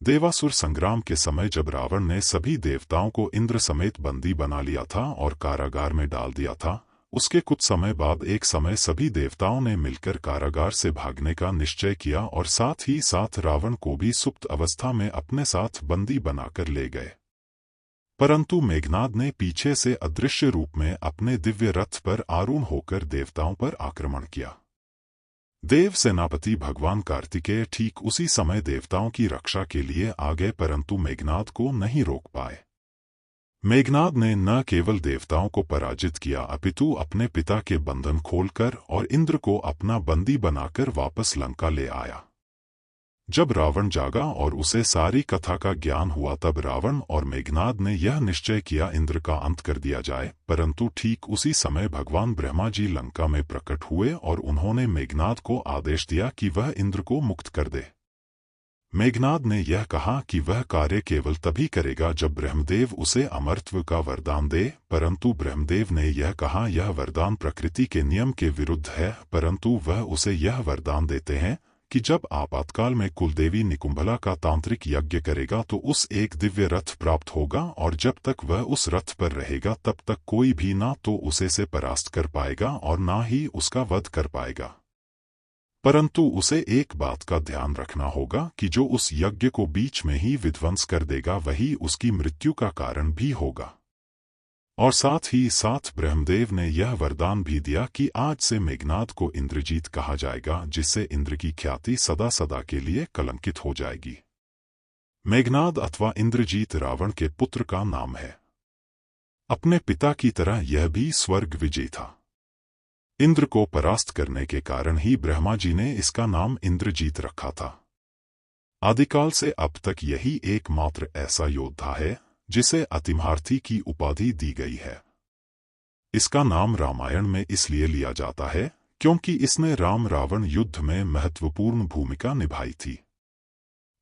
देवासुर संग्राम के समय जब रावण ने सभी देवताओं को इंद्र समेत बंदी बना लिया था और कारागार में डाल दिया था, उसके कुछ समय बाद एक समय सभी देवताओं ने मिलकर कारागार से भागने का निश्चय किया और साथ ही साथ रावण को भी सुप्त अवस्था में अपने साथ बंदी बनाकर ले गए। परंतु मेघनाद ने पीछे से अदृश्य रूप में अपने दिव्य रथ पर आरूढ़ होकर देवताओं पर आक्रमण किया। देव सेनापति भगवान कार्तिकेय ठीक उसी समय देवताओं की रक्षा के लिए आ गए, परंतु मेघनाद को नहीं रोक पाए। मेघनाद ने न केवल देवताओं को पराजित किया अपितु अपने पिता के बंधन खोलकर और इंद्र को अपना बंदी बनाकर वापस लंका ले आया। जब रावण जागा और उसे सारी कथा का ज्ञान हुआ तब रावण और मेघनाद ने यह निश्चय किया इंद्र का अंत कर दिया जाए, परंतु ठीक उसी समय भगवान ब्रह्मा जी लंका में प्रकट हुए और उन्होंने मेघनाद को आदेश दिया कि वह इंद्र को मुक्त कर दे। मेघनाद ने यह कहा कि वह कार्य केवल तभी करेगा जब ब्रह्मदेव उसे अमरत्व का वरदान दे, परंतु ब्रह्मदेव ने यह कहा यह वरदान प्रकृति के नियम के विरुद्ध है, परंतु वह उसे यह वरदान देते हैं कि जब आपातकाल में कुलदेवी निकुंभला का तांत्रिक यज्ञ करेगा तो उस एक दिव्य रथ प्राप्त होगा और जब तक वह उस रथ पर रहेगा तब तक कोई भी ना तो उसे से परास्त कर पाएगा और ना ही उसका वध कर पाएगा। परंतु उसे एक बात का ध्यान रखना होगा कि जो उस यज्ञ को बीच में ही विध्वंस कर देगा वही उसकी मृत्यु का कारण भी होगा। और साथ ही साथ ब्रह्मदेव ने यह वरदान भी दिया कि आज से मेघनाद को इंद्रजीत कहा जाएगा, जिससे इंद्र की ख्याति सदा सदा के लिए कलंकित हो जाएगी। मेघनाद अथवा इंद्रजीत रावण के पुत्र का नाम है। अपने पिता की तरह यह भी स्वर्ग विजयी था। इंद्र को परास्त करने के कारण ही ब्रह्मा जी ने इसका नाम इंद्रजीत रखा था। आदिकाल से अब तक यही एकमात्र ऐसा योद्धा है जिसे अतिमहारथी की उपाधि दी गई है। इसका नाम रामायण में इसलिए लिया जाता है क्योंकि इसने राम रावण युद्ध में महत्वपूर्ण भूमिका निभाई थी।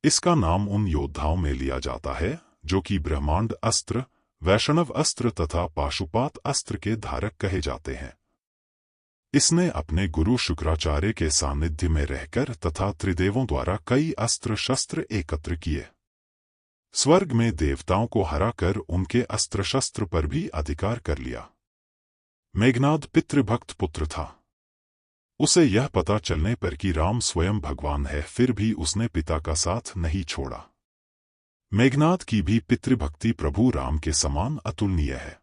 इसका नाम उन योद्धाओं में लिया जाता है जो कि ब्रह्मांड अस्त्र, वैष्णव अस्त्र तथा पाशुपात अस्त्र के धारक कहे जाते हैं। इसने अपने गुरु शुक्राचार्य के सानिध्य में रहकर तथा त्रिदेवों द्वारा कई अस्त्र शस्त्र एकत्र किए। स्वर्ग में देवताओं को हराकर उनके अस्त्र शस्त्र पर भी अधिकार कर लिया। मेघनाद पितृभक्त पुत्र था। उसे यह पता चलने पर कि राम स्वयं भगवान है, फिर भी उसने पिता का साथ नहीं छोड़ा। मेघनाद की भी पितृभक्ति प्रभु राम के समान अतुलनीय है।